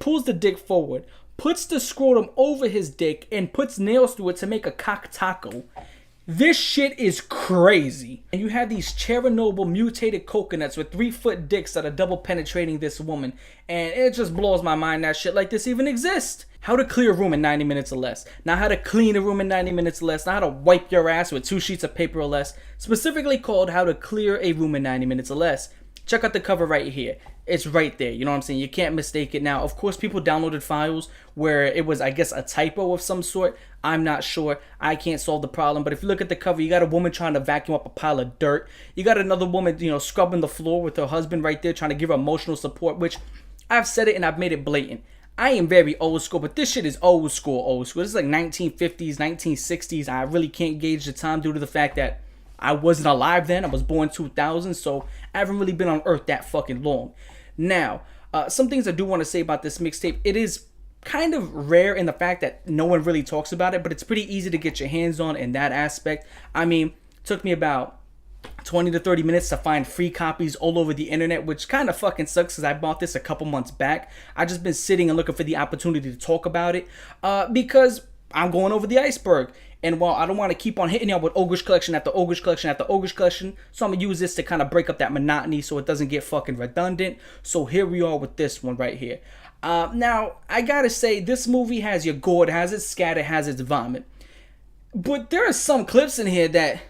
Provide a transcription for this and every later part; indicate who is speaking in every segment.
Speaker 1: pulls the dick forward, puts the scrotum over his dick, and puts nails through it to make a cock taco. This shit is crazy. And you have these Chernobyl mutated coconuts with 3-foot dicks that are double penetrating this woman. And it just blows my mind that shit like this even exists. How to clear a room in 90 minutes or less. Not how to clean a room in 90 minutes or less. Not how to wipe your ass with 2 sheets of paper or less. Specifically called How to Clear a Room in 90 Minutes or Less. Check out the cover right here. It's right there. You know what I'm saying? You can't mistake it. Now, of course, people downloaded files where it was, I guess, a typo of some sort. I'm not sure. I can't solve the problem. But if you look at the cover, you got a woman trying to vacuum up a pile of dirt. You got another woman, you know, scrubbing the floor with her husband right there, trying to give her emotional support, which I've said it and I've made it blatant. I am very old school, but this shit is old school, old school. This is like 1950s, 1960s. I really can't gauge the time due to the fact that I wasn't alive then. I was born 2000, so I haven't really been on Earth that fucking long. Now, some things I do want to say about this mixtape. It is kind of rare in the fact that no one really talks about it, but it's pretty easy to get your hands on in that aspect. I mean, it took me about 20 to 30 minutes to find free copies all over the internet, which kind of fucking sucks because I bought this a couple months back. I just been sitting and looking for the opportunity to talk about it because I'm going over the iceberg. And while I don't want to keep on hitting y'all with Ogrish Collection after Ogrish Collection after Ogrish Collection, so I'm going to use this to kind of break up that monotony so it doesn't get fucking redundant. So here we are with this one right here. Now, I gotta say, this movie has your gore, it has its scat, it has its vomit. But there are some clips in here that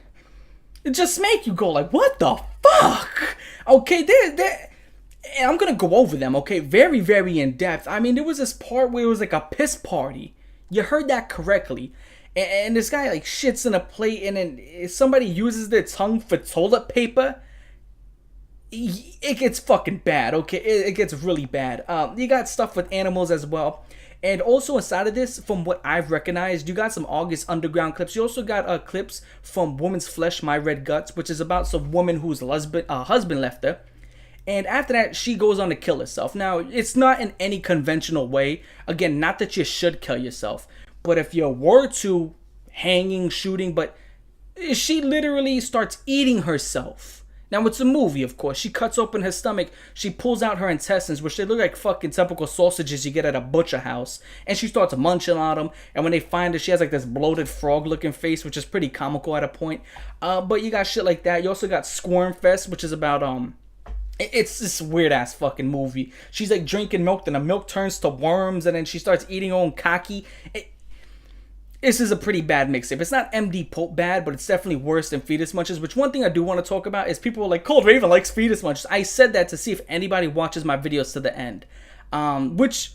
Speaker 1: it just make you go like, what the fuck? Okay, and I'm gonna go over them, okay? Very, very in depth. I mean, there was this part where it was like a piss party. You heard that correctly. And this guy like shits in a plate, and then if somebody uses their tongue for toilet paper, it gets fucking bad, okay? It gets really bad. You got stuff with animals as well. And also inside of this, from what I've recognized, you got some August Underground clips. You also got clips from Woman's Flesh, My Red Guts, which is about some woman whose husband left her. And after that, she goes on to kill herself. Now, it's not in any conventional way. Again, not that you should kill yourself. But if you were to, hanging, shooting, but she literally starts eating herself. Now, it's a movie, of course. She cuts open her stomach. She pulls out her intestines, which they look like fucking typical sausages you get at a butcher house. And she starts munching on them. And when they find her, she has like this bloated frog-looking face, which is pretty comical at a point. But you got shit like that. You also got Squirm Fest, which is about, it's this weird-ass fucking movie. She's like drinking milk, then the milk turns to worms, and then she starts eating her own cocky. This is a pretty bad mixtape. It's not MD Pope bad, but it's definitely worse than Fetus Munches, which one thing I do want to talk about is people are like, Cold Raven likes Fetus Munches. I said that to see if anybody watches my videos to the end. Which,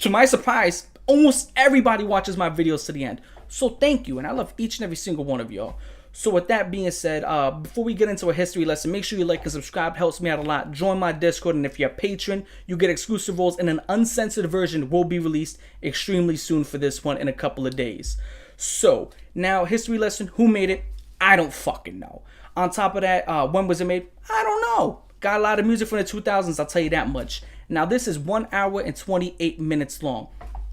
Speaker 1: to my surprise, almost everybody watches my videos to the end. So thank you, and I love each and every single one of y'all. So with that being said, before we get into a history lesson, make sure you like and subscribe. Helps me out a lot. Join my Discord, and if you're a patron, you get exclusive roles, and an uncensored version will be released extremely soon for this one in a couple of days. So, now, history lesson. Who made it? I don't fucking know. On top of that, when was it made? I don't know. Got a lot of music from the 2000s, I'll tell you that much. Now, this is 1 hour and 28 minutes long.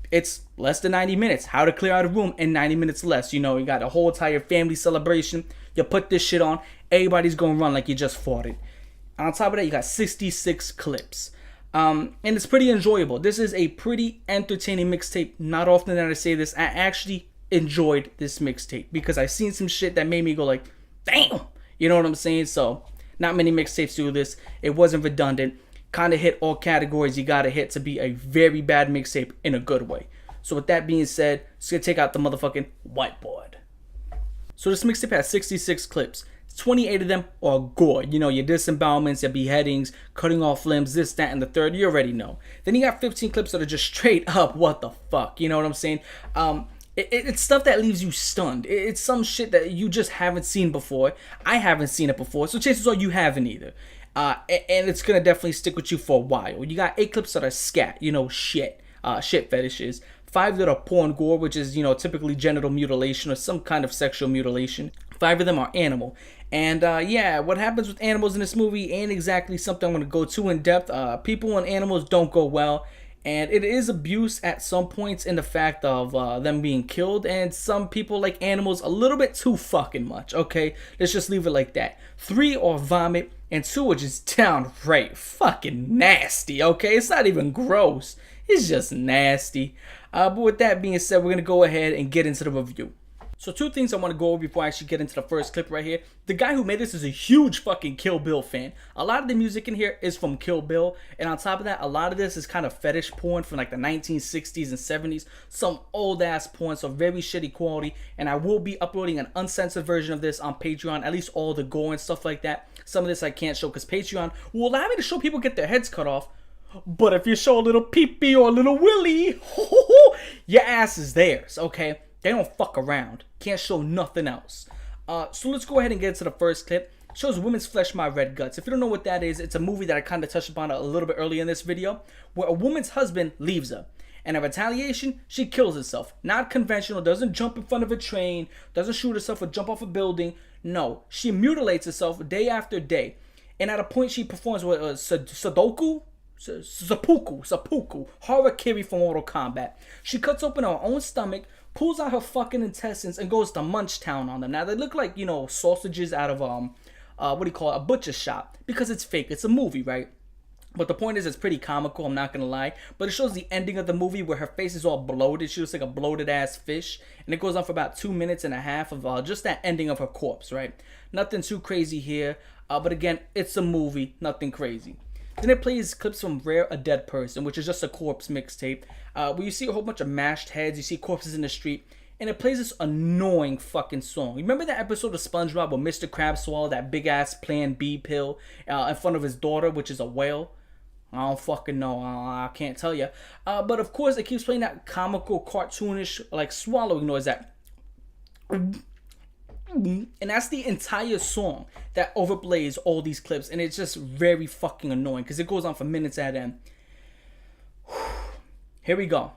Speaker 1: It's less than 90 minutes. How to clear out a room in 90 minutes less. You know, you got a whole entire family celebration. You put this shit on. Everybody's going to run like you just fought it. On top of that, you got 66 clips. And it's pretty enjoyable. This is a pretty entertaining mixtape. Not often that I say this. I actually enjoyed this mixtape because I've seen some shit that made me go like, damn. You know what I'm saying? So, not many mixtapes do this. It wasn't redundant. Kind of hit all categories you gotta hit to be a very bad mixtape in a good way. So with that being said, let's gonna take out the motherfucking whiteboard. So this mixtape has 66 clips. 28 of them are gore. You know, your disembowelments, your beheadings, cutting off limbs, this, that, and the third. You already know. Then you got 15 clips that are just straight up what the fuck. You know what I'm saying? It's stuff that leaves you stunned. It's some shit that you just haven't seen before. I haven't seen it before, so chances are you haven't either. And it's gonna definitely stick with you for a while. You got 8 clips that are scat, you know, shit fetishes. 5 that are porn gore, which is, you know, typically genital mutilation or some kind of sexual mutilation. 5 of them are animal. And yeah, what happens with animals in this movie ain't exactly something I'm gonna go too in depth. People and animals don't go well. And it is abuse at some points in the fact of them being killed. And some people like animals a little bit too fucking much, okay? Let's just leave it like that. 3 are vomit, and 2 are just downright fucking nasty, okay? It's not even gross. It's just nasty. But with that being said, we're gonna go ahead and get into the review. So two things I want to go over before I actually get into the first clip right here. The guy who made this is a huge fucking Kill Bill fan. A lot of the music in here is from Kill Bill. And on top of that, a lot of this is kind of fetish porn from like the 1960s and 70s. Some old ass porn, so very shitty quality. And I will be uploading an uncensored version of this on Patreon. At least all the gore and stuff like that. Some of this I can't show because Patreon will allow me to show people get their heads cut off. But if you show a little pee-pee or a little willy, your ass is theirs, okay? They don't fuck around. Can't show nothing else. So let's go ahead and get into the first clip. It shows Women's Flesh, My Red Guts. If you don't know what that is, it's a movie that I kind of touched upon a little bit earlier in this video, where a woman's husband leaves her. And in retaliation, she kills herself. Not conventional, doesn't jump in front of a train, doesn't shoot herself or jump off a building. No, she mutilates herself day after day. And at a point, she performs what Seppuku, Harakiri from Mortal Kombat. She cuts open her own stomach, pulls out her fucking intestines, and goes to munch town on them. Now, they look like, you know, sausages out of, what do you call it, a butcher shop. Because it's fake. It's a movie, right? But the point is, it's pretty comical, I'm not gonna lie. But it shows the ending of the movie where her face is all bloated. She looks like a bloated ass fish. And it goes on for about 2 minutes and a half of just that ending of her corpse, right? Nothing too crazy here. But again, it's a movie, nothing crazy. Then it plays clips from Rare a Dead Person, which is just a corpse mixtape, where you see a whole bunch of mashed heads, you see corpses in the street, and it plays this annoying fucking song. Remember that episode of SpongeBob where Mr. Krabs swallowed that big ass Plan B pill in front of his daughter, which is a whale? I don't fucking know, I can't tell you. But of course, it keeps playing that comical, cartoonish, like swallowing noise that... And that's the entire song that overplays all these clips, and it's just very fucking annoying because it goes on for minutes at end. Here we go.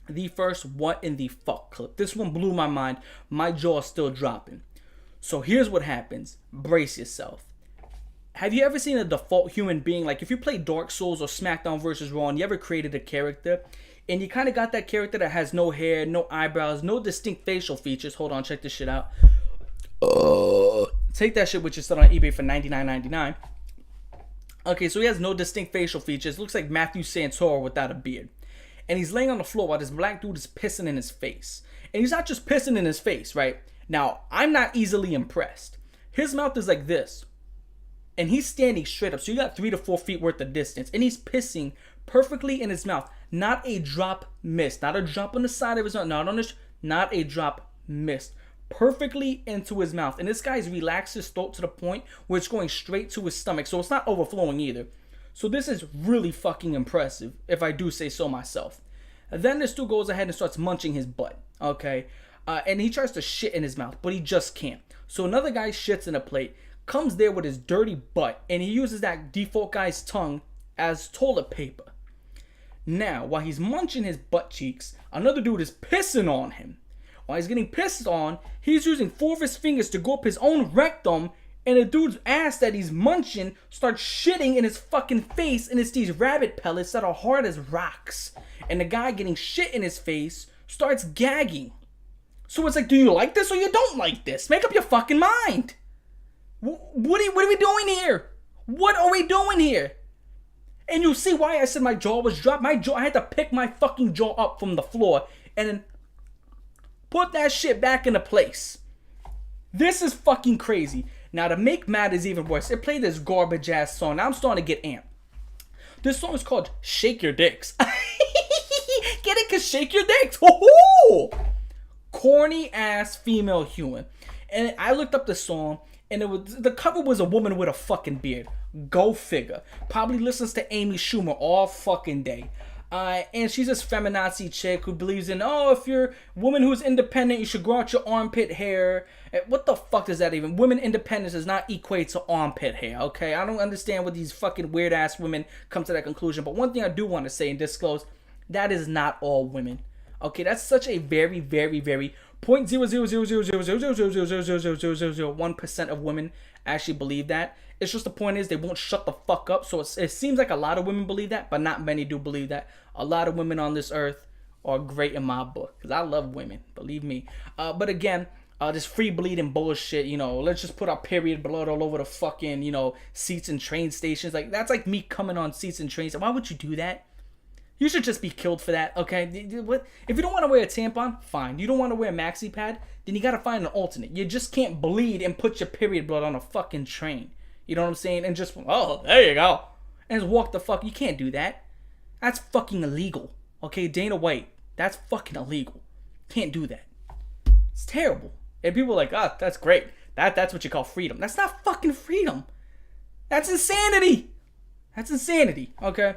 Speaker 1: The first what in the fuck clip. This one blew my mind. My jaw's still dropping. So here's what happens. Brace yourself. Have you ever seen a default human being? Like if you play Dark Souls or SmackDown vs. Raw and you ever created a character and you kind of got that character that has no hair, no eyebrows, no distinct facial features. Hold on, check this shit out. Take that shit with you, still on eBay for $99.99. Okay, so he has no distinct facial features. Looks like Matthew Santoro without a beard. And he's laying on the floor while this black dude is pissing in his face. And he's not just pissing in his face, right? Now, I'm not easily impressed. His mouth is like this. And he's standing straight up. So you got 3 to 4 feet worth of distance. And he's pissing perfectly in his mouth. Not a drop missed. Not a drop on the side of his mouth. Not a drop missed. Perfectly into his mouth. And this guy's relaxed his throat to the point where it's going straight to his stomach. So it's not overflowing either. So this is really fucking impressive, if I do say so myself. And then this dude goes ahead and starts munching his butt. Okay. And he tries to shit in his mouth, but he just can't. So another guy shits in a plate, comes there with his dirty butt, and he uses that default guy's tongue as toilet paper. Now, while he's munching his butt cheeks, another dude is pissing on him. While he's getting pissed on, he's using 4 of his fingers to go up his own rectum, and the dude's ass that he's munching starts shitting in his fucking face, and it's these rabbit pellets that are hard as rocks. And the guy getting shit in his face starts gagging. So it's like, do you like this or you don't like this? Make up your fucking mind. What are we doing here? What are we doing here? And you see why I said my jaw was dropped. I had to pick my fucking jaw up from the floor and then put that shit back into place. This is fucking crazy. Now to make matters even worse, it played this garbage ass song. Now I'm starting to get amped. This song is called Shake Your Dicks. Get it? Cause shake your dicks. Woohoo! Corny ass female human. And I looked up the song, and the cover was a woman with a fucking beard. Go figure. Probably listens to Amy Schumer all fucking day. And she's this feminazi chick who believes in, oh, if you're a woman who's independent, you should grow out your armpit hair. What the fuck does that even? Women independence does not equate to armpit hair, okay? I don't understand what these fucking weird ass women come to that conclusion. But one thing I do want to say and disclose, that is not all women. Okay, that's such a very, very, very 0.000000000000001% of women actually believe that. It's just the point is they won't shut the fuck up. So it seems like a lot of women believe that, but not many do believe that. A lot of women on this earth are great in my book because I love women, believe me. But again, this free bleeding bullshit, you know, let's just put our period blood all over the fucking, you know, seats and train stations. Like, that's like me coming on seats and trains. Why would you do that? You should just be killed for that, okay? What? If you don't want to wear a tampon, fine. You don't want to wear a maxi pad, then you gotta find an alternate. You just can't bleed and put your period blood on a fucking train. You know what I'm saying? And just, oh, there you go. And just walk the fuck. You can't do that. That's fucking illegal. Okay, Dana White. That's fucking illegal. Can't do that. It's terrible. And people are like, oh, that's great. That's what you call freedom. That's not fucking freedom. That's insanity. That's insanity, okay?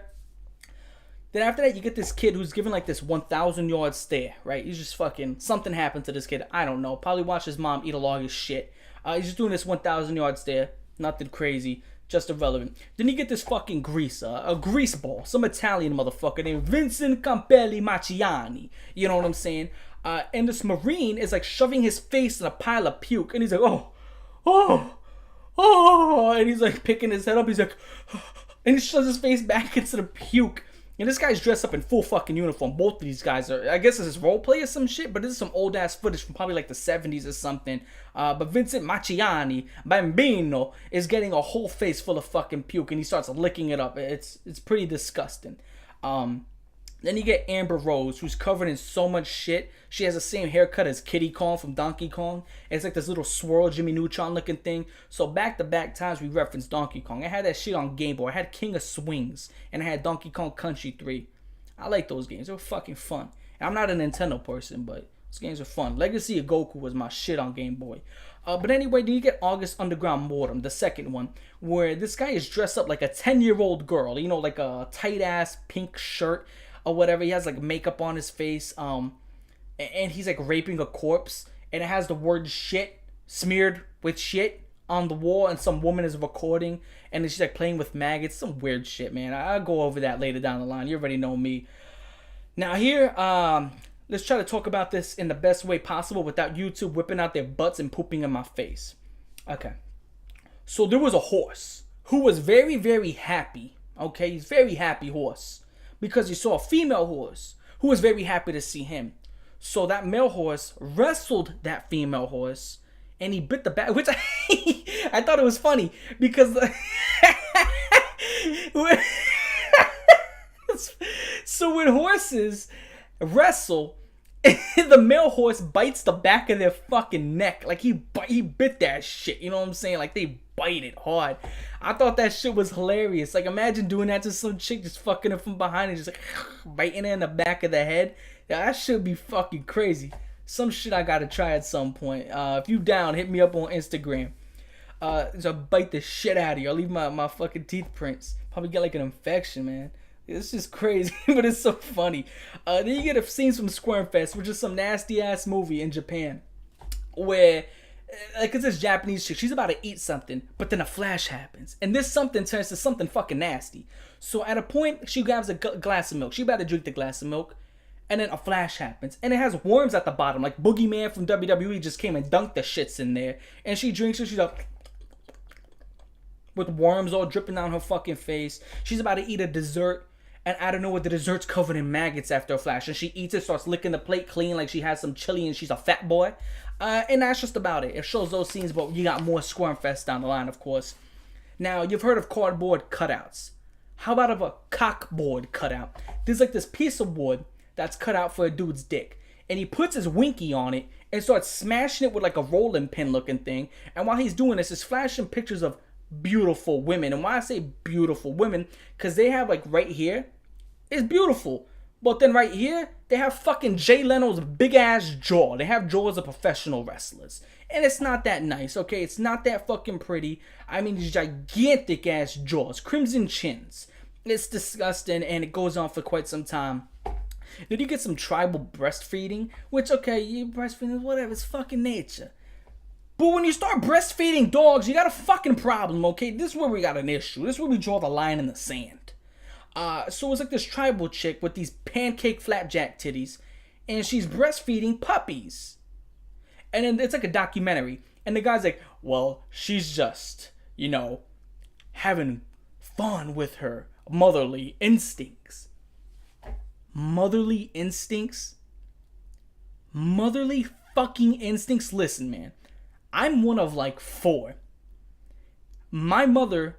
Speaker 1: Then after that, you get this kid who's given like this 1,000-yard stare, right? He's just fucking, something happened to this kid. I don't know. Probably watched his mom eat a log of shit. He's just doing this 1,000-yard stare. Nothing crazy. Just irrelevant. Then you get this fucking greaser, a grease ball, some Italian motherfucker named Vincent Campelli Macciani. You know what I'm saying? And this Marine is like shoving his face in a pile of puke. And he's like, oh. And he's like picking his head up. He's like, and he shoves his face back into the puke. And this guy's dressed up in full fucking uniform. Both of these guys are, I guess this is role play or some shit, but this is some old ass footage from probably like the 70s or something. But Vincent Macciani, Bambino, is getting a whole face full of fucking puke and he starts licking it up. It's pretty disgusting. Then you get Amber Rose, who's covered in so much shit. She has the same haircut as Kitty Kong from Donkey Kong. It's like this little swirl Jimmy Neutron looking thing. So back-to-back times we referenced Donkey Kong. I had that shit on Game Boy. I had King of Swings. And I had Donkey Kong Country 3. I like those games. They were fucking fun. And I'm not a Nintendo person, but those games are fun. Legacy of Goku was my shit on Game Boy. But anyway, then you get August Underground Mortem, the second one, where this guy is dressed up like a 10-year-old girl. You know, like a tight-ass pink shirt or whatever. He has like makeup on his face, and he's like raping a corpse, and it has the word shit smeared with shit on the wall, and some woman is recording, and she's like playing with maggots. Some weird shit, man. I'll go over that later down the line. You already know me. Now here, let's try to talk about this in the best way possible without YouTube whipping out their butts and pooping in my face. Okay, so there was a horse who was very, very happy. Okay, he's very happy horse, because he saw a female horse who was very happy to see him. So that male horse wrestled that female horse, and he bit the back, which I thought it was funny, because so when horses wrestle, the male horse bites the back of their fucking neck. Like he bit that shit, you know what I'm saying? Like they bite it hard. I thought that shit was hilarious. Like imagine doing that to some chick, just fucking her from behind and just like biting her in the back of the head. Yeah, that should be fucking crazy. Some shit I gotta try at some point. If you down, hit me up on Instagram. So bite the shit out of you. I'll leave my fucking teeth prints. Probably get like an infection, man. It's just crazy, but it's so funny. Then you get a scene from Squirmfest, which is some nasty ass movie in Japan, where like it's this Japanese chick, she's about to eat something, but then a flash happens, and this something turns to something fucking nasty. So at a point, she grabs a glass of milk. She about to drink the glass of milk, and then a flash happens, and it has worms at the bottom, like Boogeyman from WWE just came and dunked the shits in there, and she drinks it. She's like, with worms all dripping down her fucking face. She's about to eat a dessert. And I don't know what the dessert's covered in maggots after a flash. And she eats it, starts licking the plate clean like she has some chili and she's a fat boy. And that's just about it. It shows those scenes, but you got more Squirmfest down the line, of course. Now, you've heard of cardboard cutouts. How about of a cockboard cutout? There's like this piece of wood that's cut out for a dude's dick. And he puts his winky on it and starts smashing it with like a rolling pin looking thing. And while he's doing this, he's flashing pictures of beautiful women. And why I say beautiful women, because they have like right here, it's beautiful, but then right here they have fucking Jay Leno's big ass jaw. They have jaws of professional wrestlers, and it's not that nice. Okay, it's not that fucking pretty. I mean, these gigantic ass jaws, crimson chins. It's disgusting, and it goes on for quite some time. Then you get some tribal breastfeeding, which okay, you breastfeeding, whatever, it's fucking nature. But when you start breastfeeding dogs, you got a fucking problem, okay? This is where we got an issue. This is where we draw the line in the sand. So it's like this tribal chick with these pancake flapjack titties, and she's breastfeeding puppies. And then it's like a documentary, and the guy's like, well, she's just, you know, having fun with her motherly instincts. Motherly instincts? Motherly fucking instincts? Listen, man. I'm one of like 4. My mother,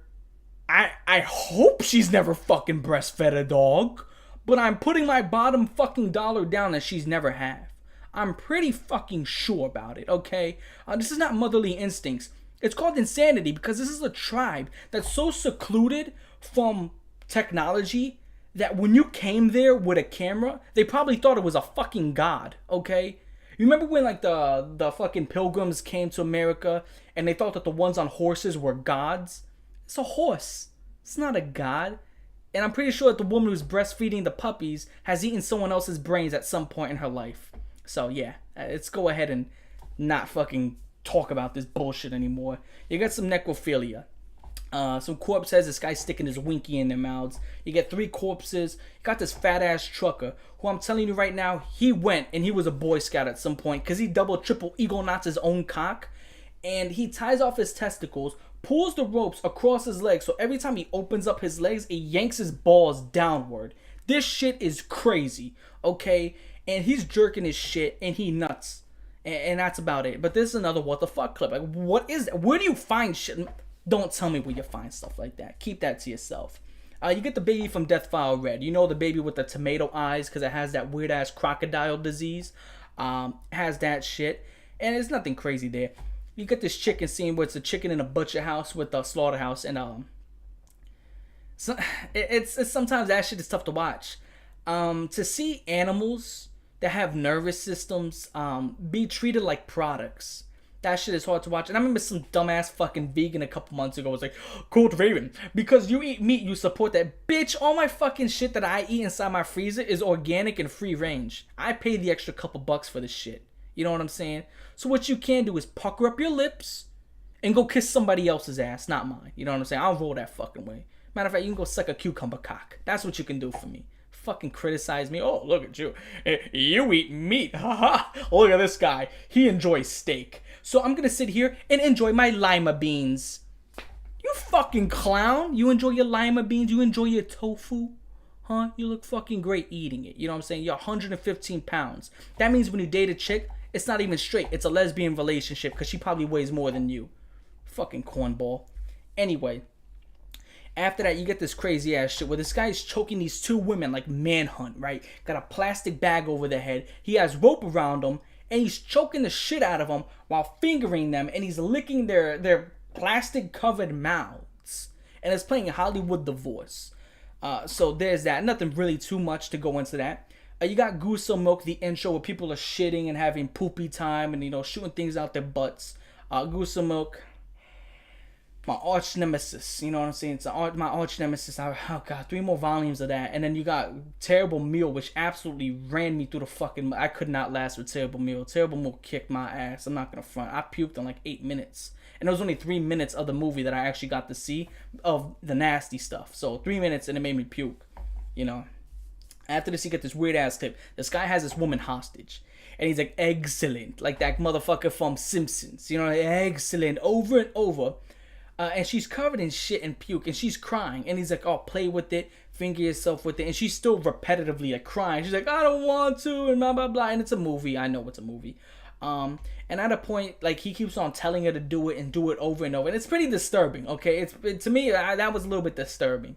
Speaker 1: I hope she's never fucking breastfed a dog. but I'm putting my bottom fucking dollar down that she's never have. I'm pretty fucking sure about it, okay? This is not motherly instincts. It's called insanity because this is a tribe that's so secluded from technology that when you came there with a camera, they probably thought it was a fucking god, okay? You remember when like the fucking pilgrims came to America and they thought that the ones on horses were gods? It's a horse. It's not a god. And I'm pretty sure that the woman who's breastfeeding the puppies has eaten someone else's brains at some point in her life. So yeah, let's go ahead and not fucking talk about this bullshit anymore. You got some necrophilia. Some corpse has this guy sticking his winky in their mouths. You get 3 corpses. You got this fat ass trucker who I'm telling you right now, he went and he was a Boy Scout at some point because he double triple eagle knots his own cock, and he ties off his testicles, pulls the ropes across his legs, so every time he opens up his legs, it yanks his balls downward. This shit is crazy, okay? And he's jerking his shit and he nuts, and that's about it. But this is another what the fuck clip. Like, what is that? Where do you find shit? Don't tell me where you find stuff like that. Keep that to yourself. You get the baby from Death File Red. You know, the baby with the tomato eyes because it has that weird ass crocodile disease. Has that shit. And there's nothing crazy there. You get this chicken scene where it's a chicken in a butcher house with a slaughterhouse. And so it's sometimes that shit is tough to watch. To see animals that have nervous systems be treated like products, that shit is hard to watch. And I remember some dumbass fucking vegan a couple months ago was like, Cold Raven, because you eat meat, you support that. Bitch, all my fucking shit that I eat inside my freezer is organic and free range. I pay the extra couple bucks for this shit. You know what I'm saying? So what you can do is pucker up your lips and go kiss somebody else's ass, not mine. You know what I'm saying? I'll roll that fucking way. Matter of fact, you can go suck a cucumber cock. That's what you can do for me. Fucking criticize me. Oh, look at you. You eat meat. Haha. Look at this guy. He enjoys steak. So I'm going to sit here and enjoy my lima beans. You fucking clown. You enjoy your lima beans? You enjoy your tofu? Huh? You look fucking great eating it. You know what I'm saying? You're 115 pounds. That means when you date a chick, it's not even straight. It's a lesbian relationship because she probably weighs more than you. Fucking cornball. Anyway. After that, you get this crazy ass shit where this guy is choking these 2 women like Manhunt, right? Got a plastic bag over their head. He has rope around them, and he's choking the shit out of them while fingering them, and he's licking their plastic-covered mouths. And it's playing Hollywood Divorce. So there's that. Nothing really too much to go into that. You got Goose Milk, the intro, where people are shitting and having poopy time and, you know, shooting things out their butts. Goose Milk, my arch nemesis, you know what I'm saying? It's my arch nemesis. Oh god, 3 more volumes of that. And then you got Terrible Meal, which absolutely ran me through the fucking... I could not last with Terrible Meal. Terrible Meal kicked my ass. I'm not gonna front. I puked in like 8 minutes. And there was only 3 minutes of the movie that I actually got to see of the nasty stuff. So 3 minutes and it made me puke, you know. After this, you get this weird ass tip. This guy has this woman hostage. And he's like, excellent. Like that motherfucker from Simpsons. You know, excellent. Over and over. And she's covered in shit and puke, and she's crying. And he's like, oh, play with it, finger yourself with it. And she's still repetitively like crying. She's like, I don't want to, and blah, blah, blah. And it's a movie. I know it's a movie. And at a point, like, he keeps on telling her to do it and do it over and over. And it's pretty disturbing, okay? To me, that was a little bit disturbing.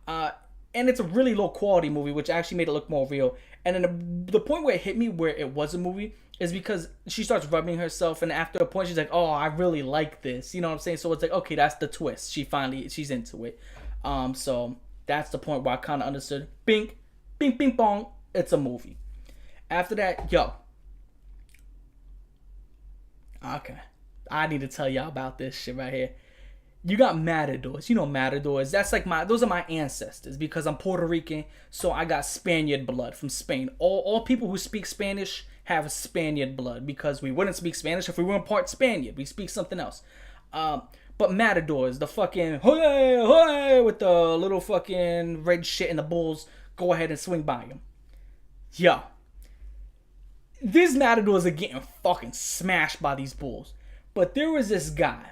Speaker 1: And it's a really low quality movie, which actually made it look more real. And then the point where it hit me where it was a movie is because she starts rubbing herself, and after a point she's like, oh, I really like this. You know what I'm saying? So it's like, okay, that's the twist. She's into it. So that's the point where I kind of understood. Bing, bing, bing, bong. It's a movie. After that, yo. Okay. I need to tell y'all about this shit right here. You got matadors. You know matadors. That's like those are my ancestors because I'm Puerto Rican, so I got Spaniard blood from Spain. All people who speak Spanish have Spaniard blood because we wouldn't speak Spanish if we weren't part Spaniard. We speak something else. But matadors, the fucking hoy, hoy, with the little fucking red shit and the bulls, go ahead and swing by him. Yo. These matadors are getting fucking smashed by these bulls. But there was this guy.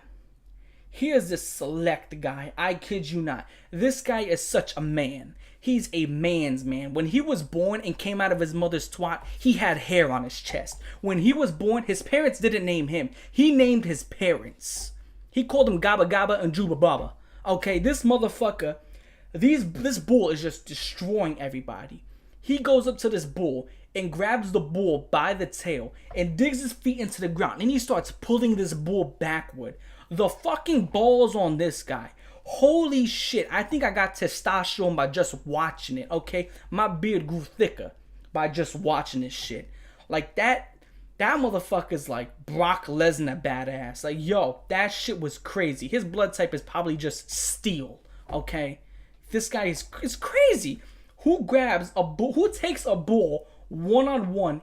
Speaker 1: Here's this select guy. I kid you not. This guy is such a man. He's a man's man. When he was born and came out of his mother's twat, he had hair on his chest. When he was born, his parents didn't name him. He named his parents. He called them Gabba Gabba and Juba Baba. Okay, this motherfucker, this bull is just destroying everybody. He goes up to this bull and grabs the bull by the tail and digs his feet into the ground, and he starts pulling this bull backward. The fucking balls on this guy. Holy shit. I think I got testosterone by just watching it, okay? My beard grew thicker by just watching this shit. Like, that motherfucker's like Brock Lesnar badass. Like, yo, that shit was crazy. His blood type is probably just steel, okay? This guy is crazy. Who takes a bull one-on-one,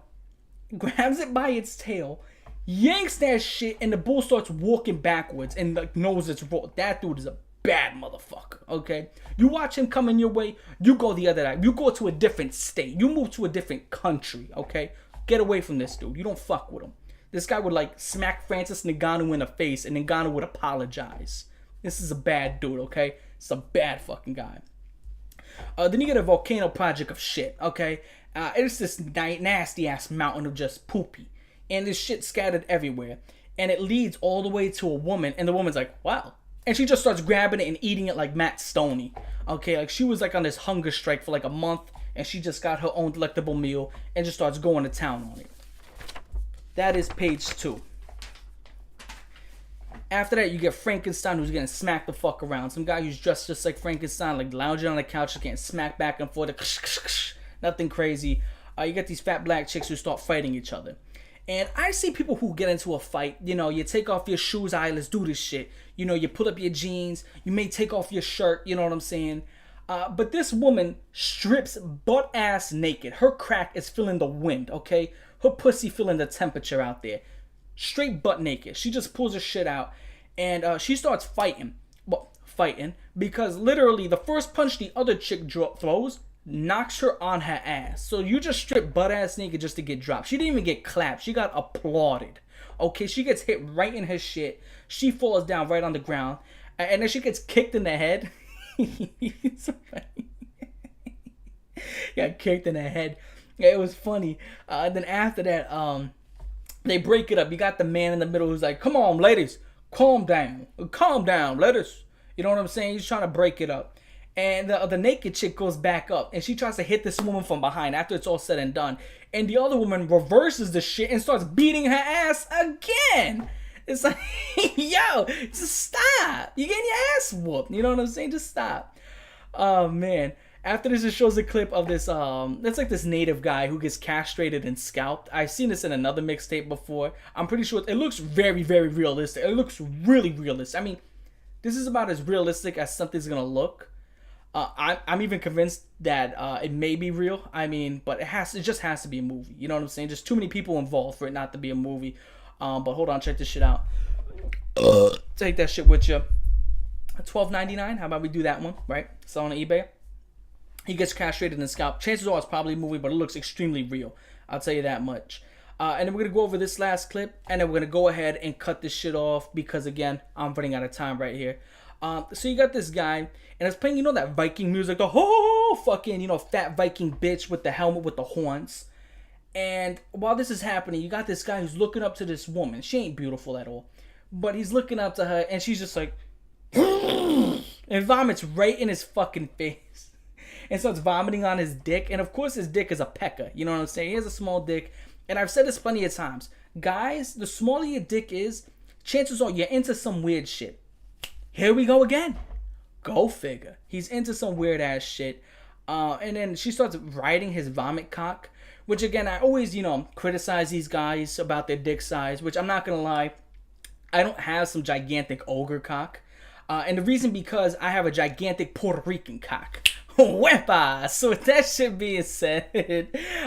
Speaker 1: grabs it by its tail, yanks that shit, and the bull starts walking backwards and like knows it's raw. That dude is a bad motherfucker, okay? You watch him coming your way, you go the other way. You go to a different state. You move to a different country, okay? Get away from this dude. You don't fuck with him. This guy would like smack Francis Ngannou in the face and Ngannou would apologize. This is a bad dude, okay? It's a bad fucking guy. Then you get a volcano project of shit, okay? It's this nasty ass mountain of just poopy. And this shit scattered everywhere. And it leads all the way to a woman. And the woman's like, wow. And she just starts grabbing it and eating it like Matt Stoney. Okay, like she was like on this hunger strike for like a month. And she just got her own delectable meal and just starts going to town on it. That is page 2. After that, you get Frankenstein, who's getting smacked the fuck around. Some guy who's dressed just like Frankenstein, like lounging on the couch, just getting smacked back and forth. Nothing crazy. You get these fat black chicks who start fighting each other. And I see people who get into a fight. You know, you take off your shoes. All right, let's do this shit. You know, you pull up your jeans. You may take off your shirt. You know what I'm saying? But this woman strips butt ass naked. Her crack is feeling the wind, okay? Her pussy feeling the temperature out there. Straight butt naked. She just pulls her shit out and she starts fighting. Well, fighting because literally the first punch the other chick throws knocks her on her ass. So you just strip butt ass naked just to get dropped. She didn't even get clapped. She got applauded. Okay, she gets hit right in her shit. She falls down right on the ground and then she gets kicked in the head. It's funny. Got kicked in the head. Yeah, it was funny. Then after that, they break it up. You got the man in the middle who's like, come on, ladies, calm down. Calm down, ladies. You know what I'm saying? He's trying to break it up. And the naked chick goes back up. And she tries to hit this woman from behind after it's all said and done. And the other woman reverses the shit and starts beating her ass again. It's like, yo, just stop. You're getting your ass whooped. You know what I'm saying? Just stop. Oh, man. After this, it shows a clip of this, it's like this native guy who gets castrated and scalped. I've seen this in another mixtape before. I'm pretty sure it looks very, very realistic. It looks really realistic. I mean, this is about as realistic as something's gonna look. I'm even convinced that it may be real. I mean, but it just has to be a movie. You know what I'm saying? Just too many people involved for it not to be a movie. But hold on, check this shit out. Take that shit with you. $12.99. How about we do that one, right? Sell on eBay. He gets castrated and scalped. Chances are it's probably a movie, but it looks extremely real. I'll tell you that much. And then we're going to go over this last clip. And then we're going to go ahead and cut this shit off. Because, again, I'm running out of time right here. So you got this guy. And it's playing, you know, that Viking music. The whole fucking, you know, fat Viking bitch with the helmet with the horns. And while this is happening, you got this guy who's looking up to this woman. She ain't beautiful at all. But he's looking up to her. And she's just like... and vomits right in his fucking face. And starts vomiting on his dick. And of course his dick is a pecker. You know what I'm saying? He has a small dick. And I've said this plenty of times. Guys, the smaller your dick is, chances are you're into some weird shit. Here we go again. Go figure. He's into some weird ass shit. And then she starts riding his vomit cock. Which again, I always, you know, criticize these guys about their dick size. Which I'm not going to lie. I don't have some gigantic ogre cock. And the reason because I have a gigantic Puerto Rican cock. Wepa! So with that shit being said,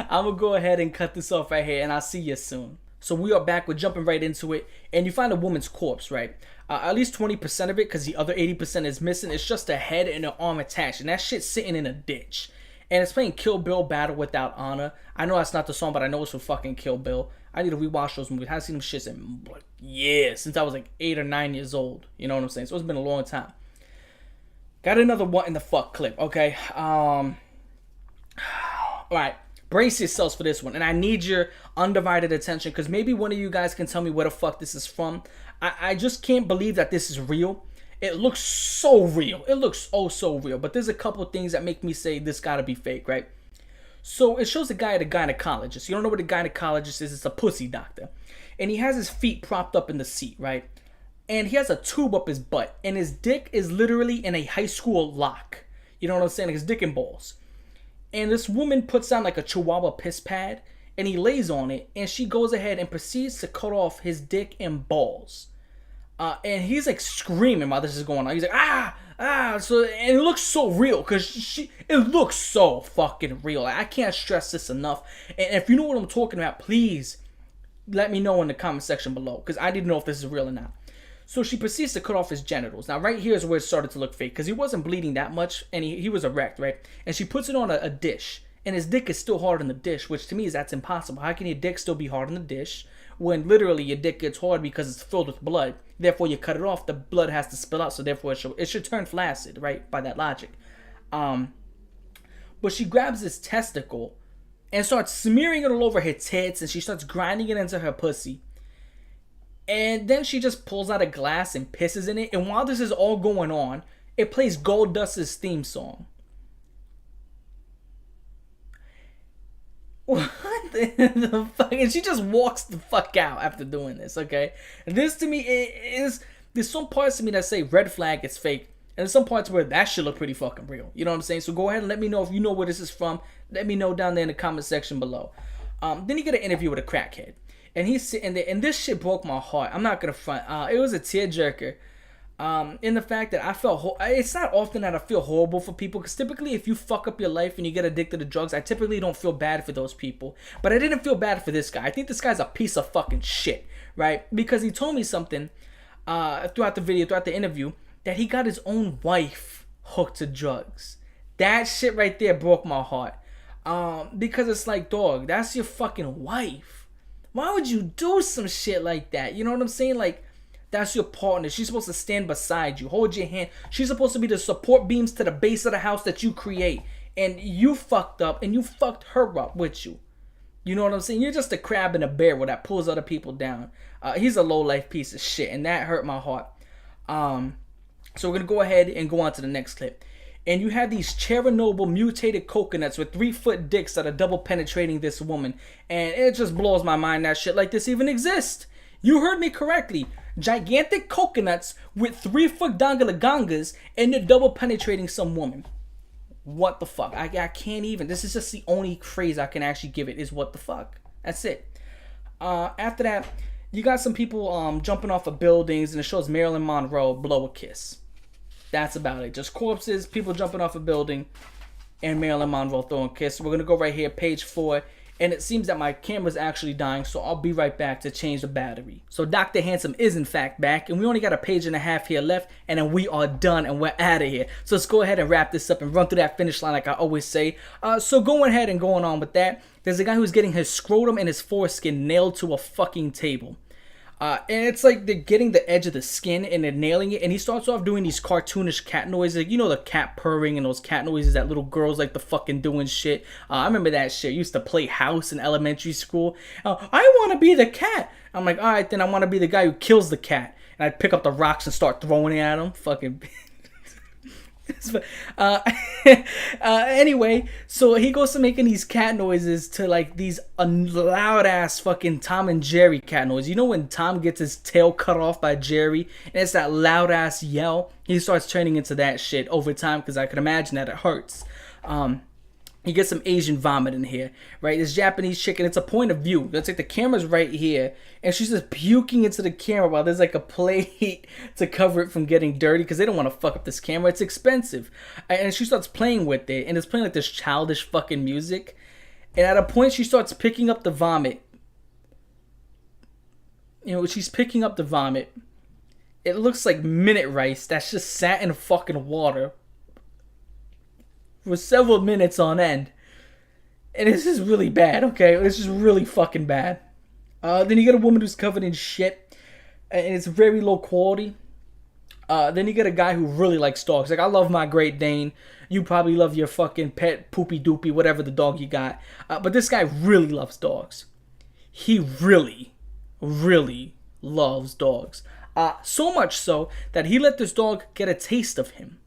Speaker 1: I'm going to go ahead and cut this off right here, and I'll see you soon. So we are back. We're jumping right into it. And you find a woman's corpse, right? At least 20% of it, because the other 80% is missing. It's just a head and an arm attached. And that shit's sitting in a ditch. And it's playing Kill Bill Battle Without Honor. I know that's not the song, but I know it's for fucking Kill Bill. I need to rewatch those movies. I haven't seen them shits in like years. Since I was like 8 or 9 years old. You know what I'm saying? So it's been a long time. Got another what in the fuck clip, okay? Alright, brace yourselves for this one. And I need your undivided attention because maybe one of you guys can tell me where the fuck this is from. I just can't believe that this is real. It looks so real. It looks oh so real. But there's a couple things that make me say this gotta be fake, right? So it shows a guy at a gynecologist. You don't know what a gynecologist is? It's a pussy doctor. And he has his feet propped up in the seat, right? And he has a tube up his butt. And his dick is literally in a high school lock. You know what I'm saying? Like his dick and balls. And this woman puts on like a chihuahua piss pad. And he lays on it. And she goes ahead and proceeds to cut off his dick and balls. And he's like screaming while this is going on. He's like, So, and it looks so real because it looks so fucking real. I can't stress this enough. And if you know what I'm talking about, please let me know in the comment section below because I didn't know if this is real or not. So she proceeds to cut off his genitals. Now, right here is where it started to look fake because he wasn't bleeding that much and he was erect, right? And she puts it on a dish. And his dick is still hard on the dish, which to me is that's impossible. How can your dick still be hard on the dish when literally your dick gets hard because it's filled with blood? Therefore, you cut it off, the blood has to spill out, so therefore it should turn flaccid, right? By that logic. But she grabs his testicle and starts smearing it all over her tits, and she starts grinding it into her pussy. And then she just pulls out a glass and pisses in it. And while this is all going on, it plays Goldust's theme song. What the fuck? And she just walks the fuck out after doing this, okay? And this to me is there's some parts of me that say red flag, it's fake. And there's some parts where that shit look pretty fucking real. You know what I'm saying? So go ahead and let me know if you know where this is from. Let me know down there in the comment section below. Then you get an interview with a crackhead. And he's sitting there, and this shit broke my heart. I'm not gonna front. It was a tearjerker. In the fact that I felt it's not often that I feel horrible for people because typically if you fuck up your life and you get addicted to drugs, I typically don't feel bad for those people. But I didn't feel bad for this guy. I think this guy's a piece of fucking shit, right? Because he told me something throughout the interview that he got his own wife hooked to drugs. That shit right there broke my heart. Because it's like, dog, that's your fucking wife. Why would you do some shit like that? You know what I'm saying? Like, that's your partner. She's supposed to stand beside you, hold your hand. She's supposed to be the support beams to the base of the house that you create. And you fucked up and you fucked her up with you. You know what I'm saying? You're just a crab in a barrel that pulls other people down. He's a low-life piece of shit, and that hurt my heart. So we're going to go ahead and go on to the next clip. And you have these Chernobyl mutated coconuts with 3-foot dicks that are double penetrating this woman. And it just blows my mind that shit like this even exists. You heard me correctly. Gigantic coconuts with 3-foot dangalagangas and they're double penetrating some woman. What the fuck? I can't even. This is just the only phrase I can actually give it is what the fuck. That's it. After that, you got some people jumping off of buildings and it shows Marilyn Monroe blow a kiss. That's about it. Just corpses, people jumping off a building, and Marilyn Monroe throwing a kiss. We're going to go right here, page 4. And it seems that my camera's actually dying, so I'll be right back to change the battery. So Dr. Handsome is in fact back, and we only got a page and a half here left, and then we are done, and we're out of here. So let's go ahead and wrap this up and run through that finish line like I always say. So going ahead and going on with that, there's a guy who's getting his scrotum and his foreskin nailed to a fucking table. And it's like they're getting the edge of the skin and they're nailing it. And he starts off doing these cartoonish cat noises. Like, you know, the cat purring and those cat noises that little girls like to fucking do and shit. I remember that shit. I used to play house in elementary school. I want to be the cat. I'm like, all right, then I want to be the guy who kills the cat. And I'd pick up the rocks and start throwing it at him. Fucking... Anyway, so he goes to making these cat noises to like these loud ass fucking Tom and Jerry cat noises. You know when Tom gets his tail cut off by Jerry and it's that loud ass yell? He starts turning into that shit over time because I can imagine that it hurts. You get some Asian vomit in here, right? This Japanese chicken, it's a point of view. It's like the camera's right here, and she's just puking into the camera while there's like a plate to cover it from getting dirty because they don't want to fuck up this camera. It's expensive. And she starts playing with it, and it's playing like this childish fucking music. And at a point, she starts picking up the vomit. You know, she's picking up the vomit. It looks like minute rice that's just sat in fucking water for several minutes on end. And this is really bad, okay? This is really fucking bad. Then you get a woman who's covered in shit, and it's very low quality. Then you get a guy who really likes dogs. Like, I love my Great Dane. You probably love your fucking pet, poopy doopy, whatever the dog you got. But this guy really loves dogs. He really, really loves dogs. So much so that he let this dog get a taste of him.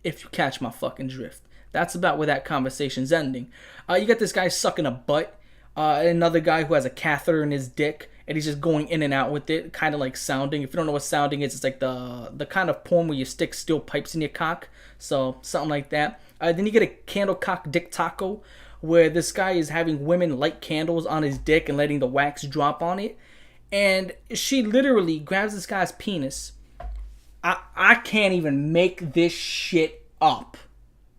Speaker 1: If you catch my fucking drift. That's about where that conversation's ending. You got this guy sucking a butt. Another guy who has a catheter in his dick, and he's just going in and out with it, kind of like sounding. If you don't know what sounding is, it's like the kind of porn where you stick steel pipes in your cock. So something like that. Then you get a candle cock dick taco, where this guy is having women light candles on his dick and letting the wax drop on it. And she literally grabs this guy's penis. I can't even make this shit up.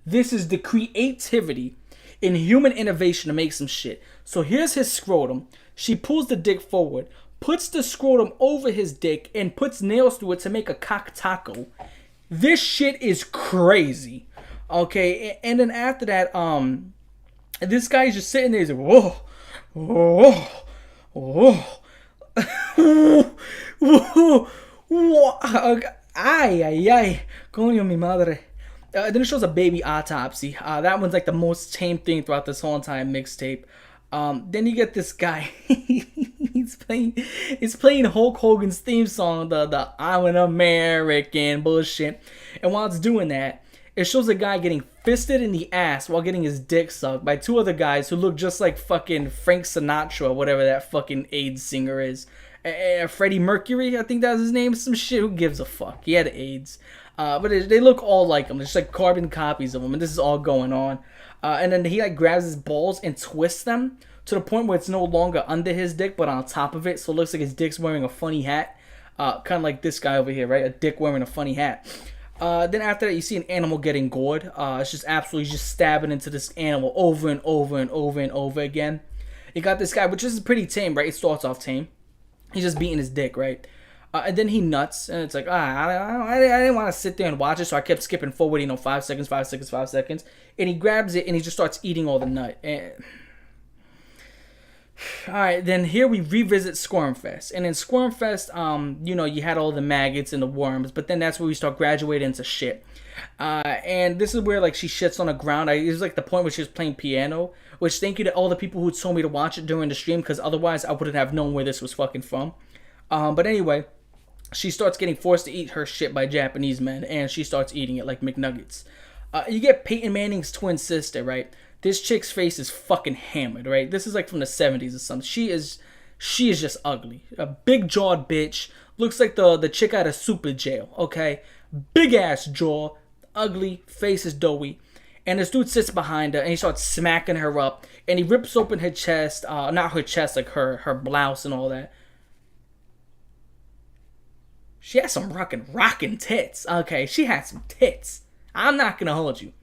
Speaker 1: This is the creativity in human innovation to make some shit. So here's his scrotum. She pulls the dick forward, puts the scrotum over his dick, and puts nails through it to make a cock taco. This shit is crazy. Okay, and then after that, this guy's just sitting there. He's like, whoa, whoa, whoa, whoa, whoa, ay, ay, ay, coño mi madre. Then it shows a baby autopsy. That one's like the most tame thing throughout this whole entire mixtape. Then you get this guy. he's playing Hulk Hogan's theme song, the I'm an American bullshit. And while it's doing that, it shows a guy getting fisted in the ass while getting his dick sucked by two other guys who look just like fucking Frank Sinatra, whatever that fucking AIDS singer is. Freddie Mercury, I think that's his name. Some shit. Who gives a fuck? He had AIDS. But they look all like him. They're just like carbon copies of him. And this is all going on. And then he like grabs his balls and twists them to the point where it's no longer under his dick, but on top of it. So it looks like his dick's wearing a funny hat. Kind of like this guy over here, right? A dick wearing a funny hat. Then after that, you see an animal getting gored. It's just absolutely just stabbing into this animal over and over and over and over again. You got this guy, which is pretty tame, right? It starts off tame. He's just beating his dick, right? And then he nuts, and it's like, I didn't want to sit there and watch it, so I kept skipping forward, 5 seconds, 5 seconds, 5 seconds. And he grabs it, and he just starts eating all the nut. And alright, then here we revisit Squirmfest. And in Squirmfest, you had all the maggots and the worms, but then that's where we start graduating into shit. And this is where, like, she shits on the ground. It was, like, the point where she was playing piano, which thank you to all the people who told me to watch it during the stream, because otherwise I wouldn't have known where this was fucking from. But anyway, she starts getting forced to eat her shit by Japanese men, and she starts eating it like McNuggets. You get Peyton Manning's twin sister, right? This chick's face is fucking hammered, right? This is like from the 70s or something. She is just ugly. A big jawed bitch. Looks like the chick out of Super Jail, okay? Big ass jaw, ugly, face is doughy. And this dude sits behind her and he starts smacking her up. And he rips open her chest, not her chest, like her blouse and all that. She has some rockin' tits. Okay, she has some tits. I'm not gonna hold you.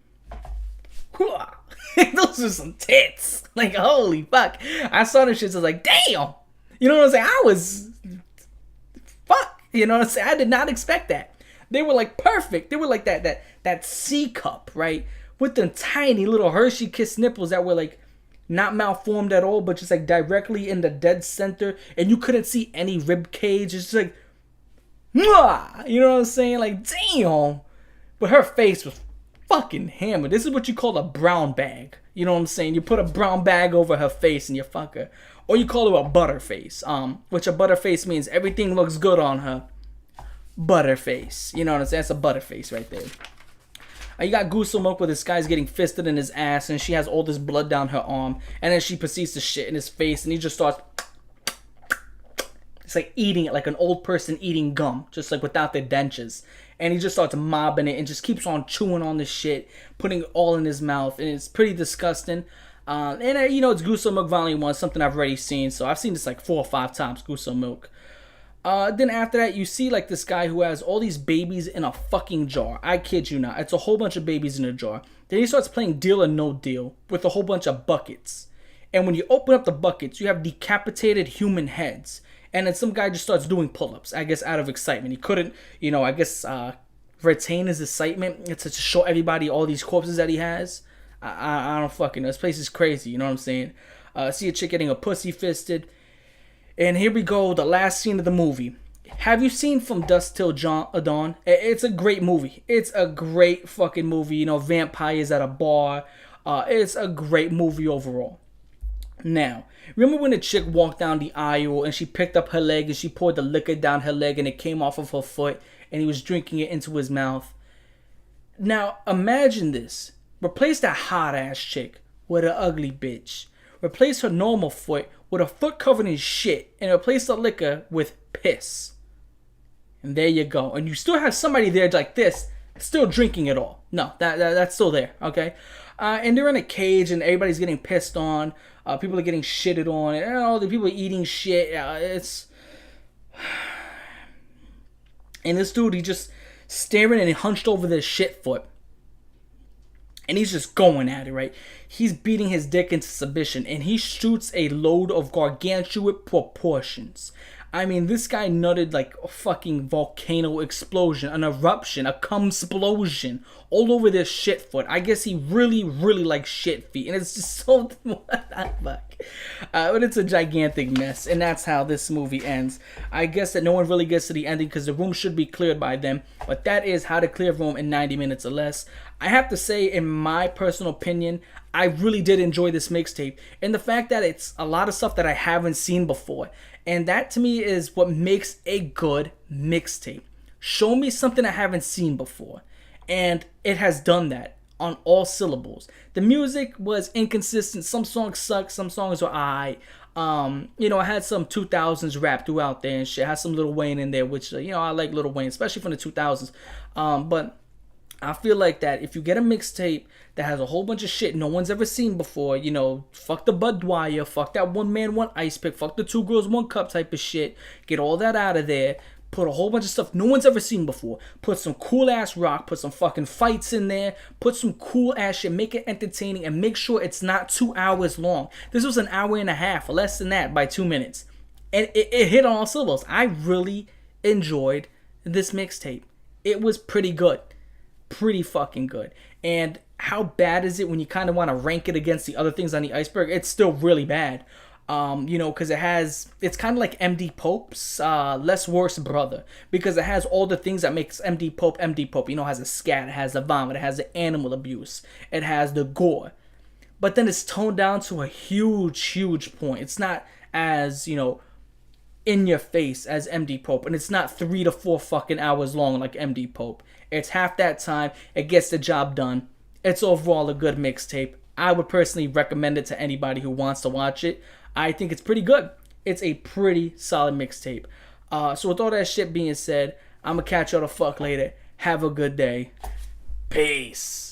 Speaker 1: Those are some tits. Like, holy fuck. I saw this shit, so I was like, damn. You know what I'm saying? I was... Fuck. You know what I'm saying? I did not expect that. They were like perfect. They were like that C cup, right? With the tiny little Hershey Kiss nipples that were like not malformed at all, but just like directly in the dead center. And you couldn't see any rib cage. It's just like... Mwah! You know what I'm saying? Like, damn. But her face was fucking hammered. This is what you call a brown bag. You know what I'm saying? You put a brown bag over her face and you fuck her. Or you call her a butterface. Which a butterface means everything looks good on her. Butterface. You know what I'm saying? That's a butterface right there. You got Guso Milk where this guy's getting fisted in his ass and she has all this blood down her arm. And then she proceeds to shit in his face and he just starts... It's like eating it like an old person eating gum, just like without their dentures. And he just starts mobbing it and just keeps on chewing on this shit, putting it all in his mouth. And it's pretty disgusting. It's Guso Milk Volume 1, something I've already seen. So I've seen this like 4 or 5 times, Guso Milk. Then after that, you see like this guy who has all these babies in a fucking jar. I kid you not. It's a whole bunch of babies in a jar. Then he starts playing Deal or No Deal with a whole bunch of buckets. And when you open up the buckets, you have decapitated human heads. And then some guy just starts doing pull-ups, I guess out of excitement. He couldn't, retain his excitement to show everybody all these corpses that he has. I don't fucking know. This place is crazy, you know what I'm saying? See a chick getting a pussy fisted. And here we go, the last scene of the movie. Have you seen From Dusk Till Dawn? It's a great movie. It's a great fucking movie. Vampires at a bar. It's a great movie overall. Now, remember when the chick walked down the aisle and she picked up her leg and she poured the liquor down her leg and it came off of her foot and he was drinking it into his mouth? Now, imagine this. Replace that hot ass chick with an ugly bitch. Replace her normal foot with a foot covered in shit, and replace the liquor with piss. And there you go. And you still have somebody there like this, still drinking it all. No, that's still there, okay? And they're in a cage, and everybody's getting pissed on. People are getting shitted on. And all the people are eating shit. It's... And this dude, he just staring and he hunched over this shit foot. And he's just going at it, right? He's beating his dick into submission. And he shoots a load of gargantuan proportions. I mean, this guy nutted like a fucking volcano explosion, an eruption, a cum-splosion all over this shit foot. I guess he really, really likes shit feet. And it's just so... what the fuck? But it's a gigantic mess. And that's how this movie ends. I guess that no one really gets to the ending because the room should be cleared by them. But that is how to clear a room in 90 minutes or less. I have to say, in my personal opinion, I really did enjoy this mixtape. And the fact that it's a lot of stuff that I haven't seen before. And that to me is what makes a good mixtape. Show me something I haven't seen before. And it has done that on all syllables. The music was inconsistent. Some songs suck. Some songs were alright. I had some 2000s rap throughout there and shit. I had some Lil Wayne in there, which, I like Lil Wayne, especially from the 2000s. But I feel like that if you get a mixtape that has a whole bunch of shit no one's ever seen before, fuck the Bud Dwyer, fuck that one man, one ice pick, fuck the two girls, one cup type of shit, get all that out of there, put a whole bunch of stuff no one's ever seen before, put some cool ass rock, put some fucking fights in there, put some cool ass shit, make it entertaining, and make sure it's not 2 hours long. This was an hour and a half, or less than that, by 2 minutes. And it hit on all syllables. I really enjoyed this mixtape. It was pretty good. Pretty fucking good. And how bad is it when you kind of want to rank it against the other things on the iceberg? It's still really bad. Because it's kind of like MD Pope's less worse brother, because it has all the things that makes MD Pope MD Pope. It has a scat, it has the vomit, it has the animal abuse, it has the gore, but then it's toned down to a huge point. It's not as in your face as MD Pope, and it's not 3 to 4 fucking hours long like MD Pope. It's half that time. It gets the job done. It's overall a good mixtape. I would personally recommend it to anybody who wants to watch it. I think it's pretty good. It's a pretty solid mixtape. So with all that shit being said, I'm going to catch y'all the fuck later. Have a good day. Peace.